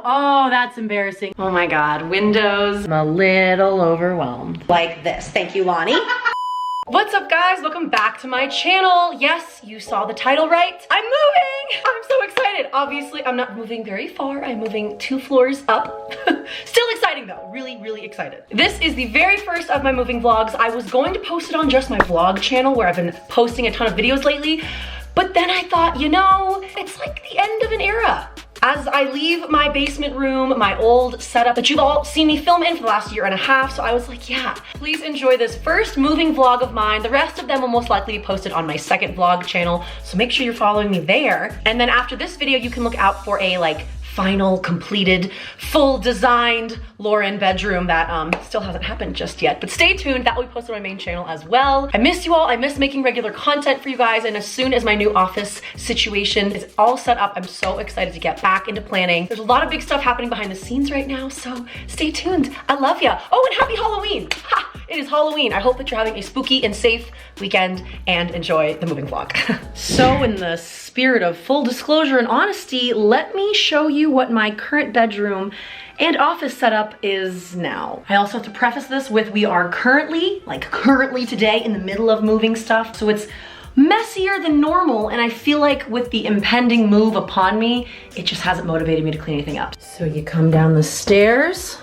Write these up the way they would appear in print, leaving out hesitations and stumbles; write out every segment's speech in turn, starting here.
Oh, that's embarrassing. Oh my God, windows. I'm a little overwhelmed. Like this. Thank you, Lonnie. What's up, guys? Welcome back to my channel. Yes, you saw the title right. I'm moving. I'm so excited. Obviously, I'm not moving very far. I'm moving 2 floors up. Still exciting though. Really, really excited. This is the very first of my moving vlogs. I was going to post it on just my vlog channel where I've been posting a ton of videos lately, but then I thought, you know, it's like the end of an era. As I leave my basement room, my old setup that you've all seen me film in for the last 1.5 years, so I was like, yeah, please enjoy this first moving vlog of mine. The rest of them will most likely be posted on my second vlog channel, so make sure you're following me there. And then after this video, you can look out for a final, completed, full designed Lauren bedroom that still hasn't happened just yet. But stay tuned, that will be posted on my main channel as well. I miss you all, I miss making regular content for you guys, and as soon as my new office situation is all set up, I'm so excited to get back into planning. There's a lot of big stuff happening behind the scenes right now, so stay tuned. I love ya. Oh, and happy Halloween. Ha! It is Halloween. I hope that you're having a spooky and safe weekend and enjoy the moving vlog. So in the spirit of full disclosure and honesty, let me show you what my current bedroom and office setup is now. I also have to preface this with we are currently today in the middle of moving stuff. So it's messier than normal, and I feel like with the impending move upon me, it just hasn't motivated me to clean anything up. So you come down the stairs,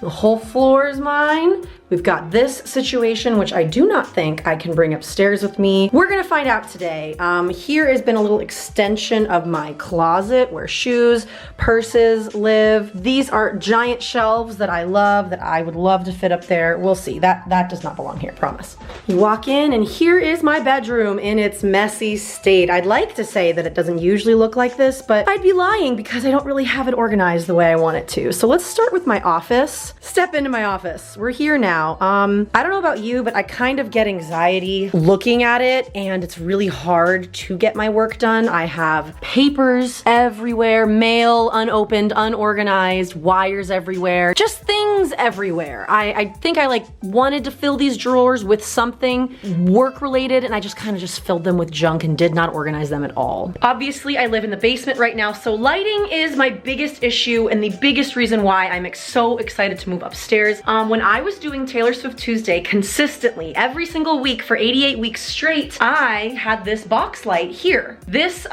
the whole floor is mine. We've got this situation, which I do not think I can bring upstairs with me. We're gonna find out today. Here has been a little extension of my closet where shoes, purses live. These are giant shelves that I love, that I would love to fit up there. We'll see, that does not belong here, promise. You walk in and here is my bedroom in its messy state. I'd like to say that it doesn't usually look like this, but I'd be lying because I don't really have it organized the way I want it to. So let's start with my office. Step into my office. We're here now. I don't know about you, but I kind of get anxiety looking at it, and it's really hard to get my work done. I have papers everywhere, mail unopened, unorganized, wires everywhere, just things everywhere. I think I wanted to fill these drawers with something work related, and I just kind of just filled them with junk and did not organize them at all. Obviously, I live in the basement right now, so lighting is my biggest issue and the biggest reason why I'm so excited to move upstairs. When I was doing Taylor Swift Tuesday consistently every single week for 88 weeks straight, I had this box light here. This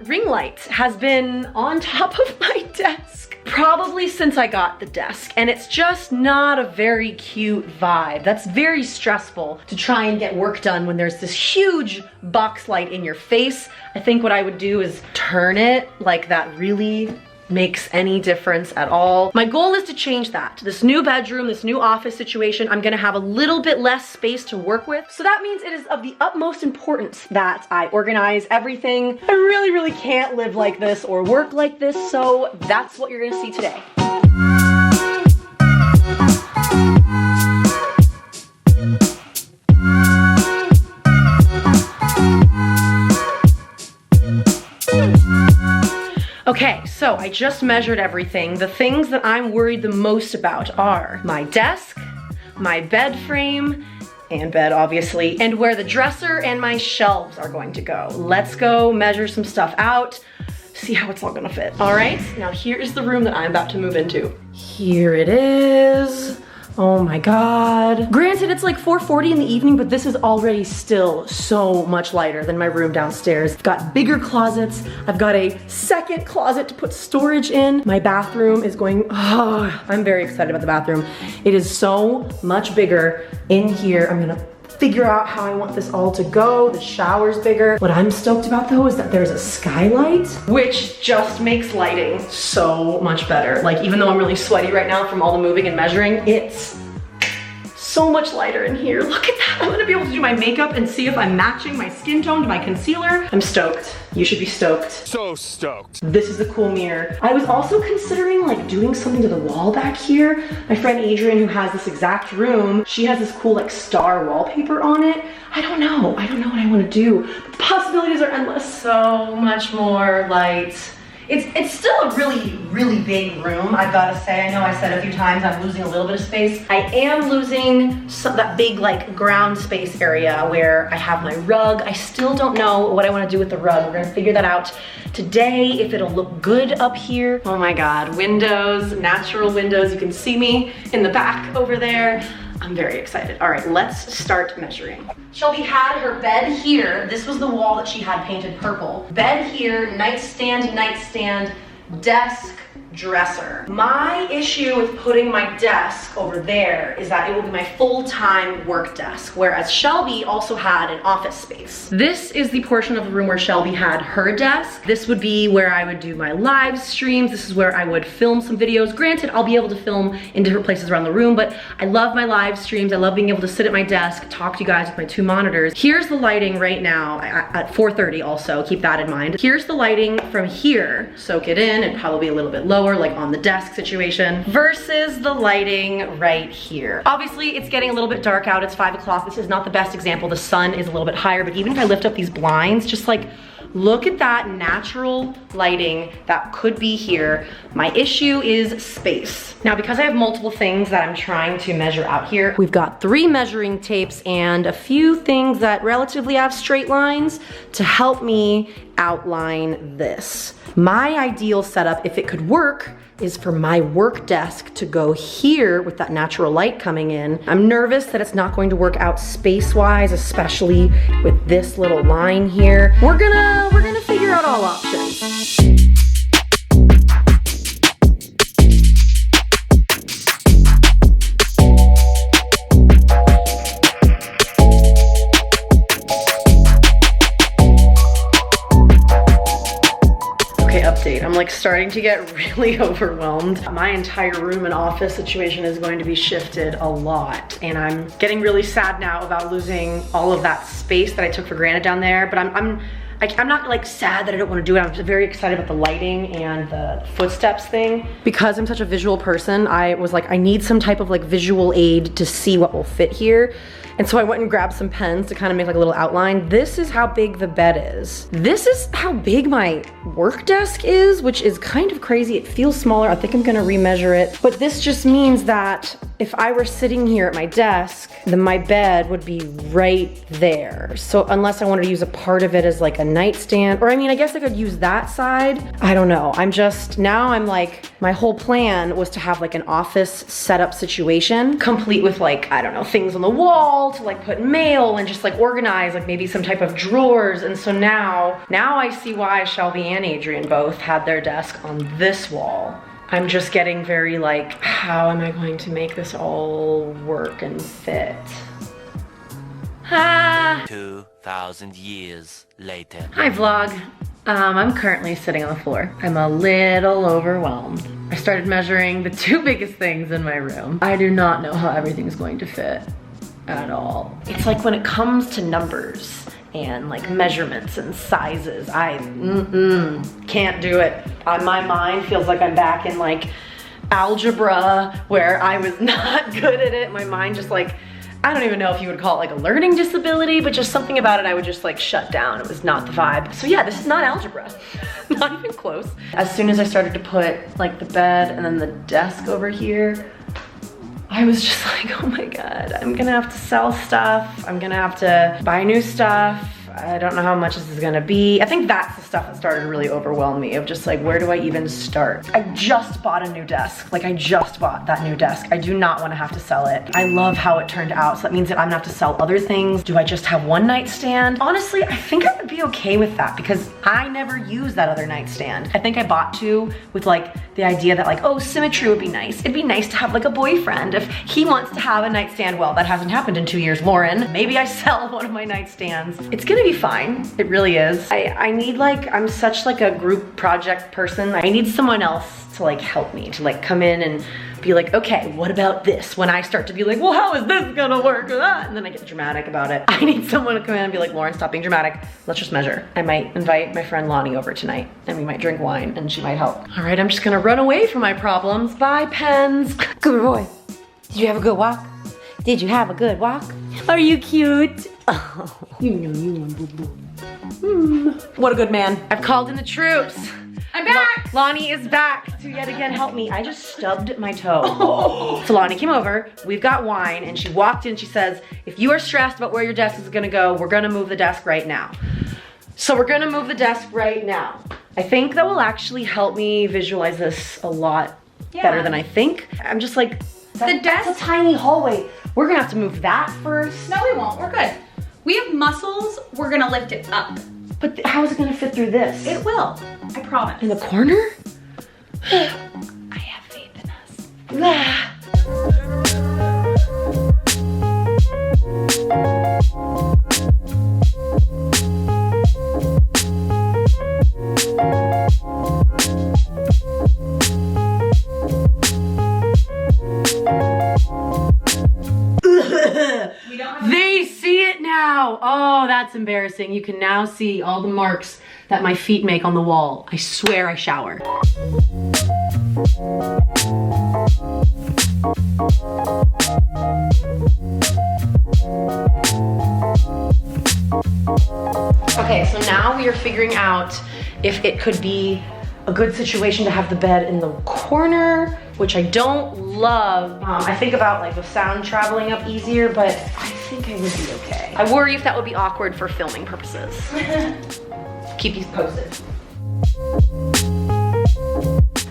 ring light has been on top of my desk probably since I got the desk, and it's just not a very cute vibe. That's very stressful to try and get work done when there's this huge box light in your face. I think what I would do is turn it like that really makes any difference at all. My goal is to change that. This new bedroom, this new office situation, I'm gonna have a little bit less space to work with. So that means it is of the utmost importance that I organize everything. I really, really can't live like this or work like this, so that's what you're gonna see today. Okay, so I just measured everything. The things that I'm worried the most about are my desk, my bed frame, and bed obviously, and where the dresser and my shelves are going to go. Let's go measure some stuff out, see how it's all gonna fit. All right, now here is the room that I'm about to move into. Here it is. Oh my God. Granted, it's like 4:40 in the evening, but this is already still so much lighter than my room downstairs. I've got bigger closets. I've got a second closet to put storage in. My bathroom is going, I'm very excited about the bathroom. It is so much bigger in here. I'm gonna figure out how I want this all to go. The shower's bigger. What I'm stoked about though is that there's a skylight, which just makes lighting so much better. Like, even though I'm really sweaty right now from all the moving and measuring, it's so much lighter in here. Look at that. I'm gonna be able to do my makeup and see if I'm matching my skin tone to my concealer. I'm stoked. You should be stoked. So stoked. This is a cool mirror. I was also considering doing something to the wall back here. My friend Adrian, who has this exact room, she has this cool star wallpaper on it. I don't know what I wanna do. But the possibilities are endless. So much more light It's still a really big room, I've gotta say. I know I said a few times I'm losing a little bit of space. I am losing that big like ground space area where I have my rug. I still don't know what I wanna do with the rug. We're gonna figure that out today, if it'll look good up here. Oh my God, windows, natural windows. You can see me in the back over there. I'm very excited. All right, let's start measuring. Shelby had her bed here. This was the wall that she had painted purple. Bed here, nightstand, desk, dresser. My issue with putting my desk over there is that it will be my full-time work desk, whereas Shelby also had an office space. This is the portion of the room where Shelby had her desk. This would be where I would do my live streams. This is where I would film some videos. Granted, I'll be able to film in different places around the room, but I love my live streams. I love being able to sit at my desk, talk to you guys with my 2 monitors. Here's the lighting right now at 4:30 also, keep that in mind. Here's the lighting from here. Soak it in and probably a little bit lower, like on the desk situation, versus the lighting right here. Obviously, it's getting a little bit dark out. It's 5 o'clock. This is not the best example. The sun is a little bit higher, but even if I lift up these blinds, just like, look at that natural lighting that could be here. My issue is space. Now, because I have multiple things that I'm trying to measure out here, we've got 3 measuring tapes and a few things that relatively have straight lines to help me outline this. My ideal setup, if it could work, is for my work desk to go here with that natural light coming in. I'm nervous that it's not going to work out space-wise, especially with this little line here. We're gonna figure out all options. Update. I'm like starting to get really overwhelmed. My entire room and office situation is going to be shifted a lot, and I'm getting really sad now about losing all of that space that I took for granted down there, but I'm not like sad that I don't want to do it. I'm just very excited about the lighting and the footsteps thing. Because I'm such a visual person, I was like, I need some type of like visual aid to see what will fit here. And so I went and grabbed some pens to kind of make like a little outline. This is how big the bed is. This is how big my work desk is, which is kind of crazy. It feels smaller. I think I'm gonna remeasure it. But this just means that if I were sitting here at my desk, then my bed would be right there. So unless I wanted to use a part of it as like a nightstand, or I mean, I guess I could use that side. I don't know. Now I'm like, my whole plan was to have like an office setup situation, complete with like, I don't know, things on the wall to like put mail and just like organize like maybe some type of drawers. And so now I see why Shelby and Adrian both had their desk on this wall. I'm just getting very like, how am I going to make this all work and fit? 2,000 years later. Hi vlog. I'm currently sitting on the floor. I'm a little overwhelmed. I started measuring the 2 biggest things in my room. I do not know how everything's going to fit at all. It's like when it comes to numbers and like measurements and sizes, I can't do it. My mind feels like I'm back in like algebra where I was not good at it. My mind just like, I don't even know if you would call it like a learning disability, but just something about it I would just like shut down. It was not the vibe. So yeah, this is not algebra, not even close. As soon as I started to put like the bed and then the desk over here, I was just like, oh my God, I'm gonna have to sell stuff. I'm gonna have to buy new stuff. I don't know how much this is gonna be. I think that's the stuff that started to really overwhelm me, of just like, where do I even start? I just bought a new desk. Like I just bought that new desk. I do not wanna have to sell it. I love how it turned out. So that means that I'm gonna have to sell other things. Do I just have one nightstand? Honestly, I think I would be okay with that because I never use that other nightstand. I think I bought 2 with like the idea that like, oh, symmetry would be nice. It'd be nice to have like a boyfriend if he wants to have a nightstand. Well, that hasn't happened in 2 years, Lauren. Maybe I sell one of my nightstands. It's gonna be fine. It really is. I need like, I'm such like a group project person. I need someone else to like help me, to like come in and be like, okay, what about this? When I start to be like, well, how is this gonna work? And then I get dramatic about it. I need someone to come in and be like, Lauren, stop being dramatic. Let's just measure. I might invite my friend Lonnie over tonight and we might drink wine and she might help. All right, I'm just gonna run away from my problems. Bye, pens. Good boy. Did you have a good walk? Did you have a good walk? Are you cute? Oh, you know you want boo boo. What a good man. I've called in the troops. I'm back. Lonnie is back to yet again help me. I just stubbed my toe. So Lonnie came over, we've got wine, and she walked in, she says, if you are stressed about where your desk is gonna go, we're gonna move the desk right now. So we're gonna move the desk right now. I think that will actually help me visualize this a lot better than I think. I'm just like, that's a tiny hallway. We're gonna have to move that first. No, we won't, we're good. We have muscles, we're gonna lift it up. But how is it gonna fit through this? It will, I promise. In the corner? I have faith in us. They see it now. Oh, that's embarrassing. You can now see all the marks that my feet make on the wall. I swear I shower. Okay, so now we are figuring out if it could be a good situation to have the bed in the corner, which I don't love. I think about like the sound traveling up easier, but I think I would be okay. I worry if that would be awkward for filming purposes. Keep you posted.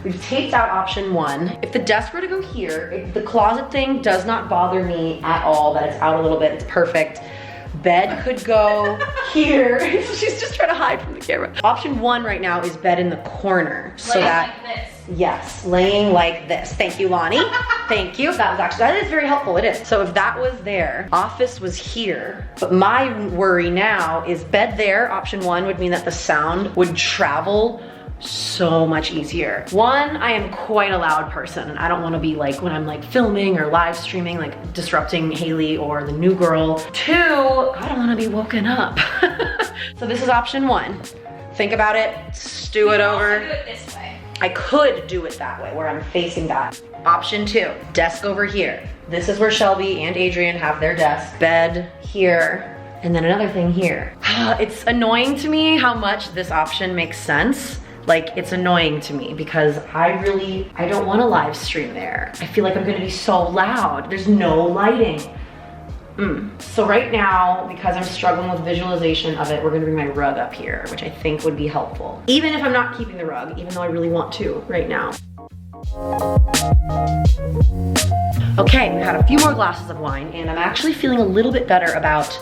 We've taped out option 1. If the desk were to go here, the closet thing does not bother me at all, that it's out a little bit, it's perfect. Bed could go here. She's just trying to hide from the camera. Option 1 right now is bed in the corner. So that, like this. Yes, laying like this. Thank you, Lonnie. Thank you. That is very helpful, it is. So if that was there, office was here. But my worry now is bed there, option 1 would mean that the sound would travel so much easier. 1, I am quite a loud person and I don't want to be like when I'm like filming or live streaming, like disrupting Haley or the new girl. 2, I don't want to be woken up. So this is option 1. Think about it, stew it over. Do it this way. I could do it that way where I'm facing that. Option 2, desk over here. This is where Shelby and Adrian have their desk. Bed here, and then another thing here. It's annoying to me how much this option makes sense. Like, it's annoying to me because I don't want to live stream there. I feel like I'm gonna be so loud. There's no lighting. So right now, because I'm struggling with visualization of it, we're gonna bring my rug up here, which I think would be helpful. Even if I'm not keeping the rug, even though I really want to right now. Okay, we've had a few more glasses of wine and I'm actually feeling a little bit better about,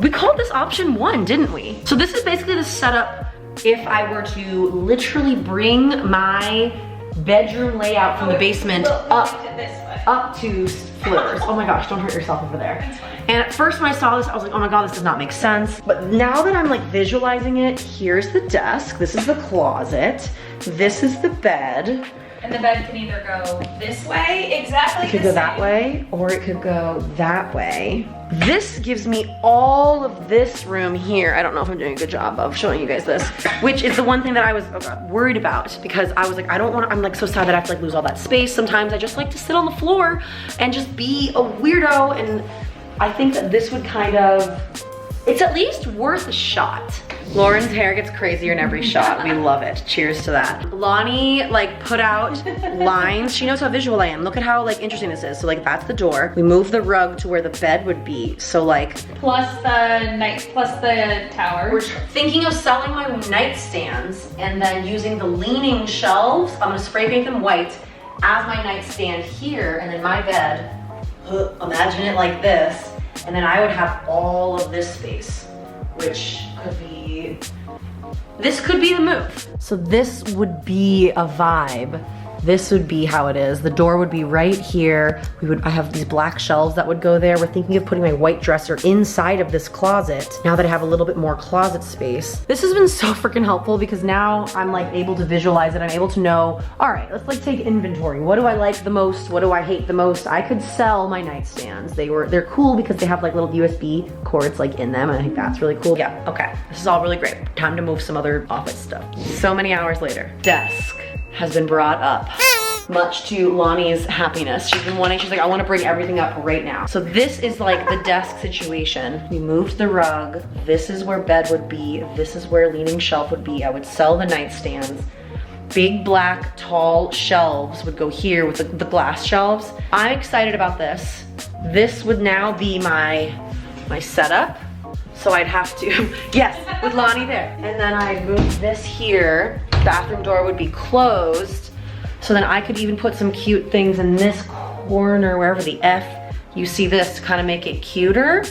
we called this option 1, didn't we? So this is basically the setup if I were to literally bring my bedroom layout from the basement up 2 floors. Oh my gosh, don't hurt yourself over there. And at first when I saw this, I was like, oh my God, this does not make sense. But now that I'm like visualizing it, here's the desk, this is the closet, this is the bed. And the bed can either go this way, exactly. It could go that way, or it could go that way. This gives me all of this room here. I don't know if I'm doing a good job of showing you guys this, which is the one thing that I was worried about because I was like, I'm like so sad that I have to like lose all that space. Sometimes I just like to sit on the floor and just be a weirdo. And I think that this would kind of, it's at least worth a shot. Lauren's hair gets crazier in every shot. We love it. Cheers to that. Lonnie like put out lines. She knows how visual I am. Look at how like interesting this is. So like that's the door. We move the rug to where the bed would be. So like plus the tower. We're thinking of selling my nightstands and then using the leaning shelves. I'm gonna spray paint them white as my nightstand here, and then my bed. Imagine it like this, and then I would have all of this space, which could be, this could be the move. So this would be a vibe. This would be how it is. The door would be right here. I have these black shelves that would go there. We're thinking of putting my white dresser inside of this closet now that I have a little bit more closet space. This has been so freaking helpful because now I'm like able to visualize it. I'm able to know, all right, let's like take inventory. What do I like the most? What do I hate the most? I could sell my nightstands. They're cool because they have like little USB cords like in them, and I think that's really cool. Yeah, okay, this is all really great. Time to move some other office stuff. So many hours later, desk has been brought up, much to Lonnie's happiness. She's like, I want to bring everything up right now. So this is like the desk situation. We moved the rug. This is where bed would be. This is where leaning shelf would be. I would sell the nightstands. big black tall shelves would go here with the glass shelves. I'm excited about this. This would now be my setup. So I'd have to, yes, with Lonnie there. And then I'd move this here. Bathroom door would be closed. So then I could even put some cute things in this corner, wherever the F you see this, to kind of make it cuter,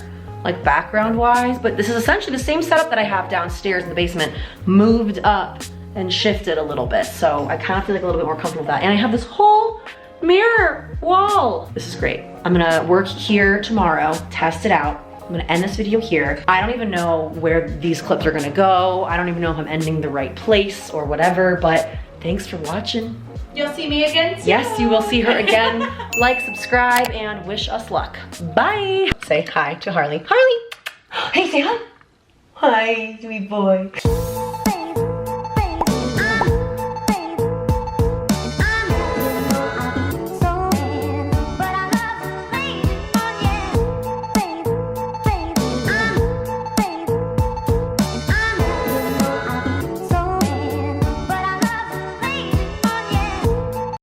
like background wise. But this is essentially the same setup that I have downstairs in the basement, moved up and shifted a little bit. So I kind of feel like a little bit more comfortable with that. And I have this whole mirror wall. This is great. I'm gonna work here tomorrow, test it out. I'm gonna end this video here. I don't even know where these clips are gonna go. I don't even know if I'm ending the right place or whatever, but thanks for watching. You'll see me again soon. Yes, you will see her again. Like, subscribe, and wish us luck. Bye. Say hi to Harley. Harley! Hey, say hi. Hi, sweet boy.